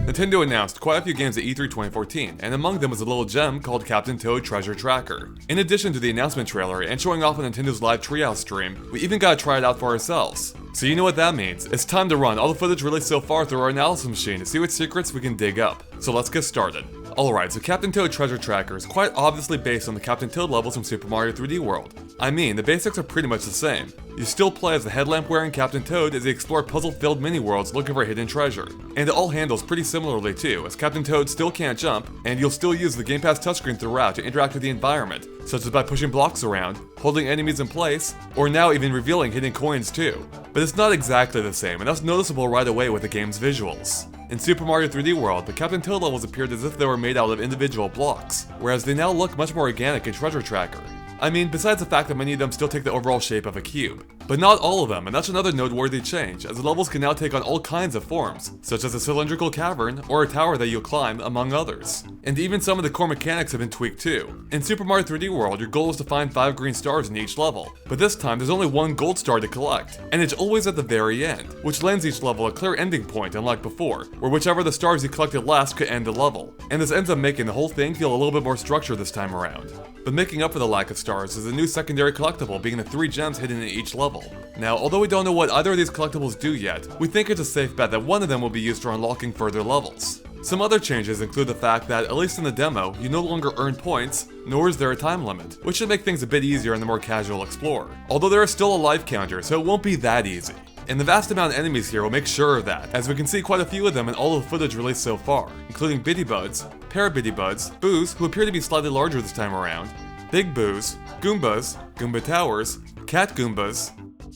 Nintendo announced quite a few games at E3 2014, and among them was a little gem called Captain Toad Treasure Tracker. In addition to the announcement trailer and showing off on Nintendo's live Treehouse stream, we even got to try it out for ourselves. So you know what that means. It's time to run all the footage released so far through our analysis machine to see what secrets we can dig up. So let's get started. Alright, so Captain Toad Treasure Tracker is quite obviously based on the Captain Toad levels from Super Mario 3D World. I mean, the basics are pretty much the same. You still play as the headlamp-wearing Captain Toad as you explore puzzle-filled mini-worlds looking for hidden treasure. And it all handles pretty similarly too, as Captain Toad still can't jump, and you'll still use the Game Pass touchscreen throughout to interact with the environment, such as by pushing blocks around, holding enemies in place, or now even revealing hidden coins too. But it's not exactly the same, and that's noticeable right away with the game's visuals. In Super Mario 3D World, the Captain Toad levels appeared as if they were made out of individual blocks, whereas they now look much more organic in Treasure Tracker. I mean, besides the fact that many of them still take the overall shape of a cube. But not all of them, and that's another noteworthy change, as the levels can now take on all kinds of forms, such as a cylindrical cavern or a tower that you'll climb, among others. And even some of the core mechanics have been tweaked too. In Super Mario 3D World, your goal is to find 5 green stars in each level, but this time there's only 1 gold star to collect, and it's always at the very end, which lends each level a clear ending point unlike before, where whichever the stars you collected last could end the level. And this ends up making the whole thing feel a little bit more structured this time around. But making up for the lack of stars is a new secondary collectible being the 3 gems hidden in each level. Now, although we don't know what either of these collectibles do yet, we think it's a safe bet that one of them will be used for unlocking further levels. Some other changes include the fact that, at least in the demo, you no longer earn points, nor is there a time limit, which should make things a bit easier in the more casual explorer. Although there is still a life counter, so it won't be that easy. And the vast amount of enemies here will make sure of that, as we can see quite a few of them in all of the footage released so far, including Bittybuds, Parabittybuds, Boos, who appear to be slightly larger this time around, Big Boos, Goombas, Goomba Towers, Cat Goombas,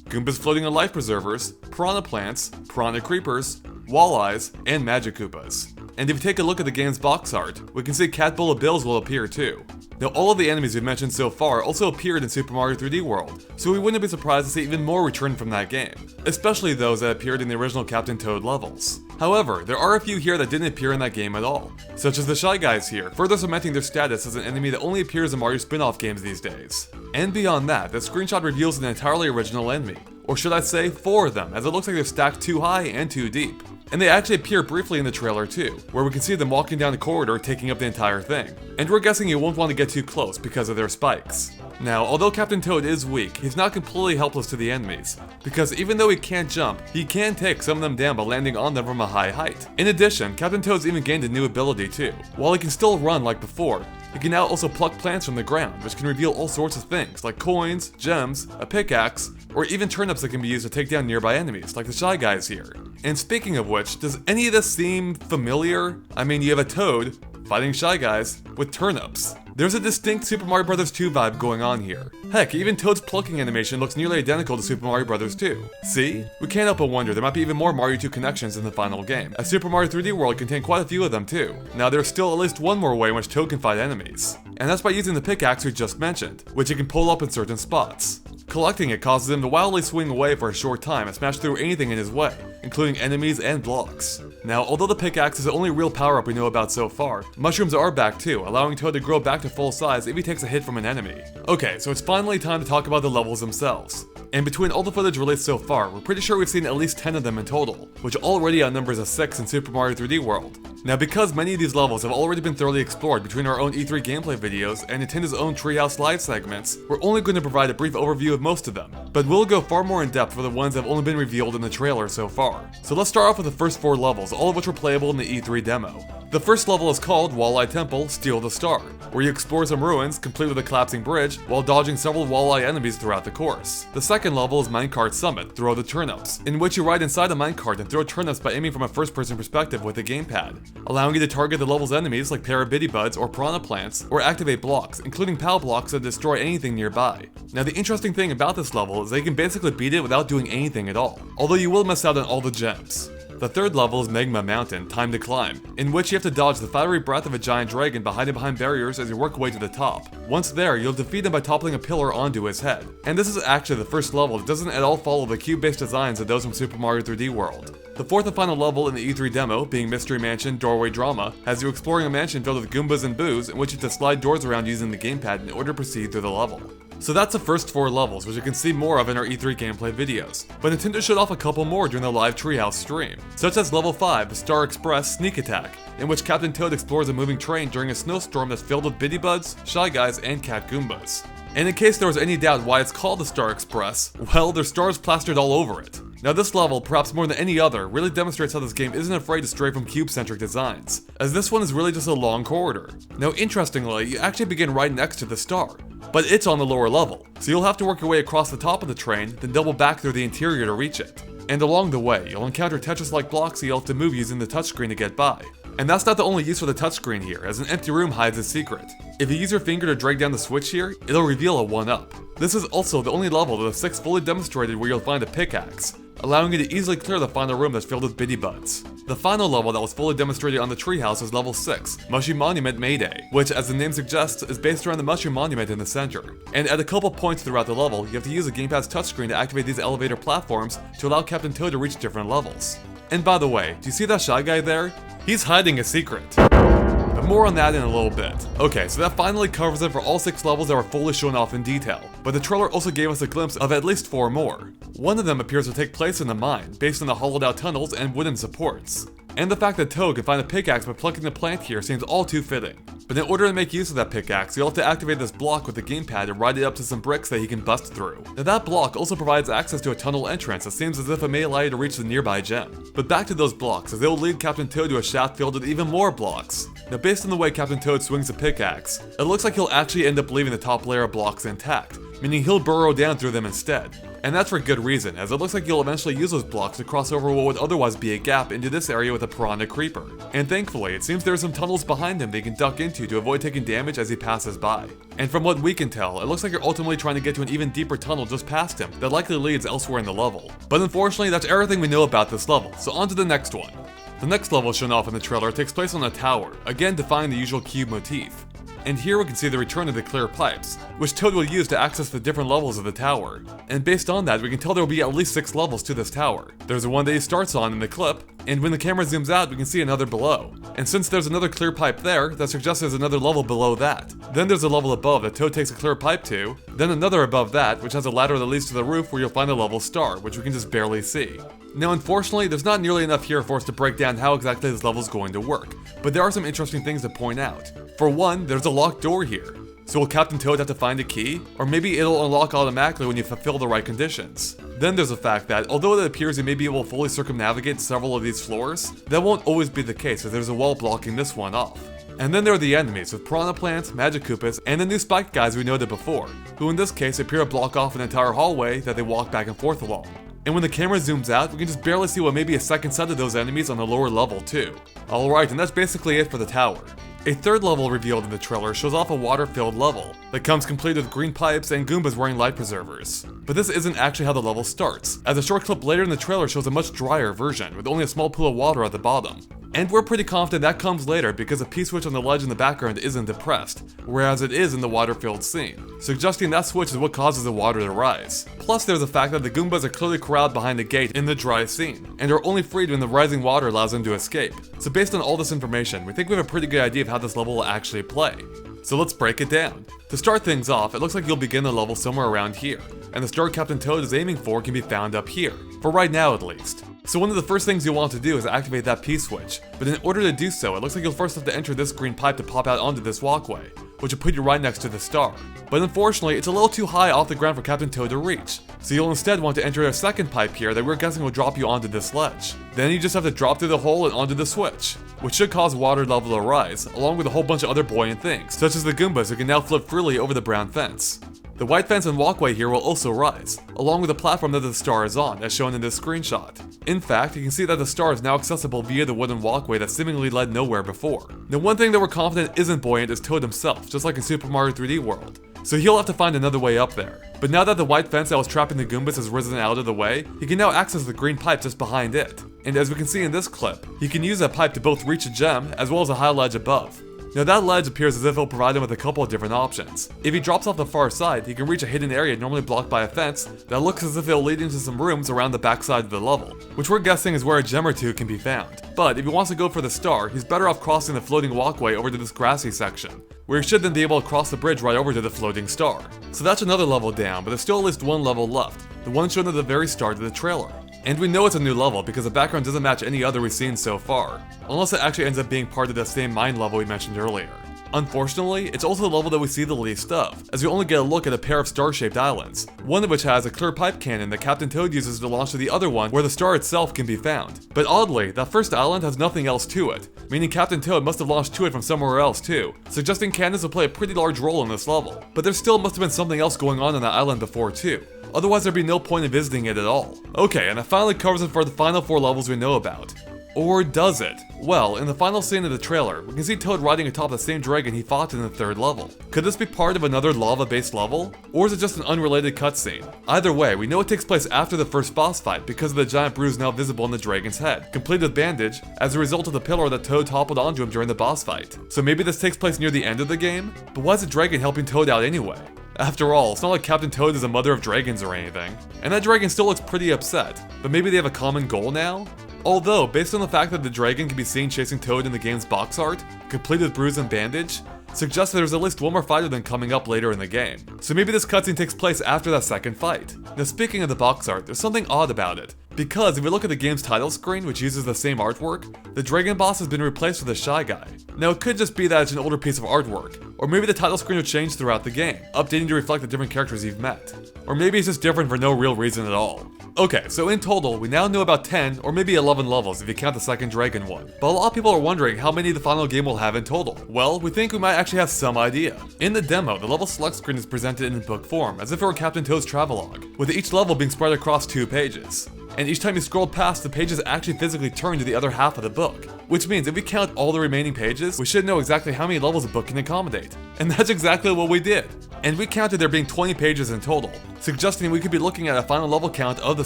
Goombas floating on life preservers, Piranha Plants, Piranha Creepers, Walleyes, and Magic Koopas. And if you take a look at the game's box art, we can see Cat Bowl of Bills will appear too. Now, all of the enemies we've mentioned so far also appeared in Super Mario 3D World, so we wouldn't be surprised to see even more return from that game, especially those that appeared in the original Captain Toad levels. However, there are a few here that didn't appear in that game at all, such as the Shy Guys here, further cementing their status as an enemy that only appears in Mario spin-off games these days. And beyond that, the screenshot reveals an entirely original enemy, or should I say 4 of them, as it looks like they're stacked too high and too deep. And they actually appear briefly in the trailer too, where we can see them walking down the corridor taking up the entire thing. And we're guessing you won't want to get too close because of their spikes. Now, although Captain Toad is weak, he's not completely helpless to the enemies, because even though he can't jump, he can take some of them down by landing on them from a high height. In addition, Captain Toad's even gained a new ability too. While he can still run like before, he can now also pluck plants from the ground, which can reveal all sorts of things, like coins, gems, a pickaxe, or even turnips that can be used to take down nearby enemies, like the Shy Guys here. And speaking of which, does any of this seem familiar? I mean, you have a Toad fighting Shy Guys with turnips. There's a distinct Super Mario Bros. 2 vibe going on here. Heck, even Toad's plucking animation looks nearly identical to Super Mario Bros. 2. See? We can't help but wonder there might be even more Mario 2 connections in the final game, as Super Mario 3D World contained quite a few of them too. Now there's still at least one more way in which Toad can fight enemies, and that's by using the pickaxe we just mentioned, which he can pull up in certain spots. Collecting it causes him to wildly swing away for a short time and smash through anything in his way, including enemies and blocks. Now, although the pickaxe is the only real power-up we know about so far, mushrooms are back too, allowing Toad to grow back to full size if he takes a hit from an enemy. Okay, so it's finally time to talk about the levels themselves. And between all the footage released so far, we're pretty sure we've seen at least 10 of them in total, which already outnumbers a 6 in Super Mario 3D World. Now, because many of these levels have already been thoroughly explored between our own E3 gameplay videos and Nintendo's own Treehouse live segments, we're only going to provide a brief overview of most of them, but we'll go far more in depth for the ones that have only been revealed in the trailer so far. So let's start off with the first 4 levels, all of which were playable in the E3 demo. The first level is called Walleye Temple, Steal the Star, where you explore some ruins, complete with a collapsing bridge, while dodging several walleye enemies throughout the course. The second level is Minecart Summit, Throw the Turnips, in which you ride inside a minecart and throw turnips by aiming from a first-person perspective with a gamepad, allowing you to target the level's enemies like Parabittybuds or Piranha Plants, or activate blocks, including POW blocks that destroy anything nearby. Now the interesting thing about this level is that you can basically beat it without doing anything at all, although you will miss out on all the gems. The third level is Magma Mountain, Time to Climb, in which you have to dodge the fiery breath of a giant dragon behind barriers as you work your way to the top. Once there, you'll defeat him by toppling a pillar onto his head. And this is actually the first level that doesn't at all follow the cube-based designs of those from Super Mario 3D World. The fourth and final level in the E3 demo, being Mystery Mansion Doorway Drama, has you exploring a mansion filled with Goombas and Boos in which you have to slide doors around using the gamepad in order to proceed through the level. So that's the first 4 levels, which you can see more of in our E3 gameplay videos. But Nintendo showed off a couple more during the live Treehouse stream, such as level 5, the Star Express Sneak Attack, in which Captain Toad explores a moving train during a snowstorm that's filled with Bitty Buds, Shy Guys, and Cat Goombas. And in case there was any doubt why it's called the Star Express, well, there's stars plastered all over it. Now this level, perhaps more than any other, really demonstrates how this game isn't afraid to stray from cube-centric designs, as this one is really just a long corridor. Now interestingly, you actually begin right next to the star, but it's on the lower level, so you'll have to work your way across the top of the train, then double back through the interior to reach it. And along the way, you'll encounter Tetris-like blocks that you'll have to move using the touchscreen to get by. And that's not the only use for the touchscreen here, as an empty room hides its secret. If you use your finger to drag down the switch here, it'll reveal a 1-up. This is also the only level of the 6 fully demonstrated where you'll find a pickaxe, allowing you to easily clear the final room that's filled with Bitty Buds. The final level that was fully demonstrated on the Treehouse is level 6, Mushroom Monument Mayday, which, as the name suggests, is based around the Mushroom Monument in the center. And at a couple points throughout the level, you have to use the gamepad's touchscreen to activate these elevator platforms to allow Captain Toad to reach different levels. And by the way, do you see that Shy Guy there? He's hiding a secret. But more on that in a little bit. Okay, so that finally covers it for all 6 levels that were fully shown off in detail, but the trailer also gave us a glimpse of at least 4 more. One of them appears to take place in a mine, based on the hollowed out tunnels and wooden supports. And the fact that Toad can find a pickaxe by plucking the plant here seems all too fitting. But in order to make use of that pickaxe, you'll have to activate this block with the gamepad and ride it up to some bricks that he can bust through. Now that block also provides access to a tunnel entrance that seems as if it may allow you to reach the nearby gem. But back to those blocks, as they will lead Captain Toad to a shaft filled with even more blocks. Now based on the way Captain Toad swings the pickaxe, it looks like he'll actually end up leaving the top layer of blocks intact, meaning he'll burrow down through them instead. And that's for good reason, as it looks like you'll eventually use those blocks to cross over what would otherwise be a gap into this area with a piranha creeper. And thankfully, it seems there are some tunnels behind him that he can duck into to avoid taking damage as he passes by. And from what we can tell, it looks like you're ultimately trying to get to an even deeper tunnel just past him that likely leads elsewhere in the level. But unfortunately, that's everything we know about this level, so on to the next one. The next level shown off in the trailer takes place on a tower, again defying the usual cube motif. And here we can see the return of the clear pipes, which Toad will use to access the different levels of the tower. And based on that, we can tell there will be at least 6 levels to this tower. There's the one that he starts on in the clip, and when the camera zooms out, we can see another below. And since there's another clear pipe there, that suggests there's another level below that. Then there's a level above that Toad takes a clear pipe to, then another above that, which has a ladder that leads to the roof where you'll find a level star, which we can just barely see. Now unfortunately, there's not nearly enough here for us to break down how exactly this level is going to work, but there are some interesting things to point out. For one, there's a locked door here. So will Captain Toad have to find a key? Or maybe it'll unlock automatically when you fulfill the right conditions. Then there's the fact that, although it appears you may be able to fully circumnavigate several of these floors, that won't always be the case as there's a wall blocking this one off. And then there are the enemies with Piranha Plants, Magic Koopas, and the new Spike guys we noted before, who in this case appear to block off an entire hallway that they walk back and forth along. And when the camera zooms out, we can just barely see what may be a second set of those enemies on the lower level too. Alright, and that's basically it for the tower. A third level revealed in the trailer shows off a water-filled level that comes complete with green pipes and Goombas wearing light preservers. But this isn't actually how the level starts, as a short clip later in the trailer shows a much drier version with only a small pool of water at the bottom. And we're pretty confident that comes later because the P-switch on the ledge in the background isn't depressed, whereas it is in the water-filled scene, suggesting that switch is what causes the water to rise. Plus there's the fact that the Goombas are clearly corralled behind the gate in the dry scene, and are only freed when the rising water allows them to escape. So based on all this information, we think we have a pretty good idea of how this level will actually play. So let's break it down. To start things off, it looks like you'll begin the level somewhere around here, and the star Captain Toad is aiming for can be found up here, for right now at least. So one of the first things you'll want to do is activate that P-switch, but in order to do so, it looks like you'll first have to enter this green pipe to pop out onto this walkway, which will put you right next to the star. But unfortunately, it's a little too high off the ground for Captain Toad to reach, so you'll instead want to enter a second pipe here that we're guessing will drop you onto this ledge. Then you just have to drop through the hole and onto the switch, which should cause water level to rise, along with a whole bunch of other buoyant things, such as the Goombas who can now flip freely over the brown fence. The white fence and walkway here will also rise, along with the platform that the star is on, as shown in this screenshot. In fact, you can see that the star is now accessible via the wooden walkway that seemingly led nowhere before. Now one thing that we're confident isn't buoyant is Toad himself, just like in Super Mario 3D World, so he'll have to find another way up there. But now that the white fence that was trapping the Goombas has risen out of the way, he can now access the green pipe just behind it. And as we can see in this clip, he can use that pipe to both reach a gem as well as a high ledge above. Now that ledge appears as if it'll provide him with a couple of different options. If he drops off the far side, he can reach a hidden area normally blocked by a fence that looks as if it'll lead into some rooms around the backside of the level, which we're guessing is where a gem or two can be found. But if he wants to go for the star, he's better off crossing the floating walkway over to this grassy section, where he should then be able to cross the bridge right over to the floating star. So that's another level down, but there's still at least one level left, the one shown at the very start of the trailer. And we know it's a new level because the background doesn't match any other we've seen so far, unless it actually ends up being part of the same mine level we mentioned earlier. Unfortunately, it's also the level that we see the least of, as we only get a look at a pair of star-shaped islands, one of which has a clear pipe cannon that Captain Toad uses to launch to the other one where the star itself can be found. But oddly, that first island has nothing else to it, meaning Captain Toad must have launched to it from somewhere else too, suggesting cannons will play a pretty large role in this level. But there still must have been something else going on that island before too. Otherwise there'd be no point in visiting it at all. Okay, and that finally covers it for the final 4 levels we know about. Or does it? Well, in the final scene of the trailer, we can see Toad riding atop the same dragon he fought in the 3rd level. Could this be part of another lava-based level? Or is it just an unrelated cutscene? Either way, we know it takes place after the first boss fight because of the giant bruise now visible on the dragon's head, complete with bandage, as a result of the pillar that Toad toppled onto him during the boss fight. So maybe this takes place near the end of the game? But why is the dragon helping Toad out anyway? After all, it's not like Captain Toad is a mother of dragons or anything. And that dragon still looks pretty upset, but maybe they have a common goal now? Although, based on the fact that the dragon can be seen chasing Toad in the game's box art, complete with bruise and bandage, suggests that there's at least one more fight of them coming up later in the game. So maybe this cutscene takes place after that second fight. Now speaking of the box art, there's something odd about it. Because if we look at the game's title screen, which uses the same artwork, the dragon boss has been replaced with a Shy Guy. Now it could just be that it's an older piece of artwork, or maybe the title screen will change throughout the game, updating to reflect the different characters you've met. Or maybe it's just different for no real reason at all. Okay, so in total, we now know about 10 or maybe 11 levels if you count the second dragon one. But a lot of people are wondering how many the final game will have in total. Well, we think we might actually have some idea. In the demo, the level select screen is presented in book form, as if it were Captain Toad's travelogue, with each level being spread across 2 pages. And each time you scroll past, the pages actually physically turn to the other half of the book. Which means if we count all the remaining pages, we should know exactly how many levels a book can accommodate. And that's exactly what we did. And we counted there being 20 pages in total, suggesting we could be looking at a final level count of the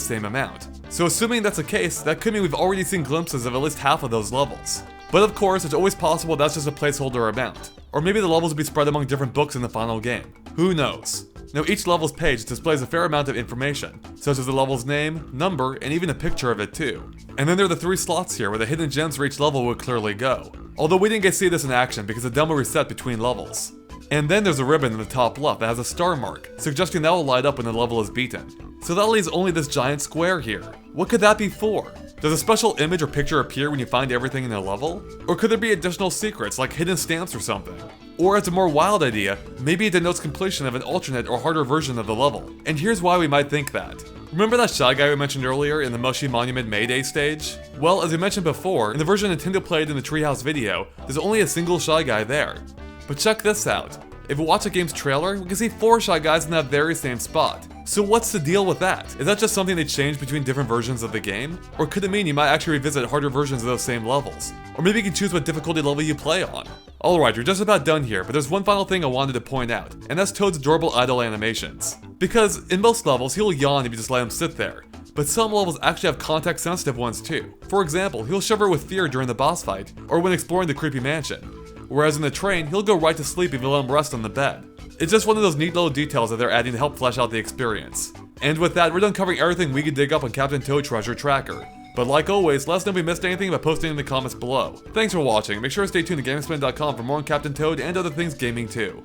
same amount. So assuming that's the case, that could mean we've already seen glimpses of at least half of those levels. But of course, it's always possible that's just a placeholder amount. Or maybe the levels will be spread among different books in the final game. Who knows? Now each level's page displays a fair amount of information, such as the level's name, number, and even a picture of it too. And then there are the 3 slots here where the hidden gems for each level would clearly go. Although we didn't get to see this in action because the demo reset between levels. And then there's a ribbon in the top left that has a star mark, suggesting that will light up when the level is beaten. So that leaves only this giant square here. What could that be for? Does a special image or picture appear when you find everything in a level? Or could there be additional secrets like hidden stamps or something? Or as a more wild idea, maybe it denotes completion of an alternate or harder version of the level. And here's why we might think that. Remember that Shy Guy we mentioned earlier in the Mushy Monument Mayday stage? Well, as we mentioned before, in the version Nintendo played in the Treehouse video, there's only a single Shy Guy there. But check this out. If we watch the game's trailer, we can see 4 Shy Guys in that very same spot. So what's the deal with that? Is that just something they changed between different versions of the game? Or could it mean you might actually revisit harder versions of those same levels? Or maybe you can choose what difficulty level you play on. Alright, we're just about done here, but there's one final thing I wanted to point out, and that's Toad's adorable idle animations. Because in most levels, he'll yawn if you just let him sit there. But some levels actually have context-sensitive ones too. For example, he'll shiver with fear during the boss fight, or when exploring the creepy mansion. Whereas in the train, he'll go right to sleep if you let him rest on the bed. It's just one of those neat little details that they're adding to help flesh out the experience. And with that, we're done covering everything we could dig up on Captain Toad Treasure Tracker. But like always, let us know if we missed anything by posting in the comments below. Thanks for watching, make sure to stay tuned to GameXplain.com for more on Captain Toad and other things gaming too.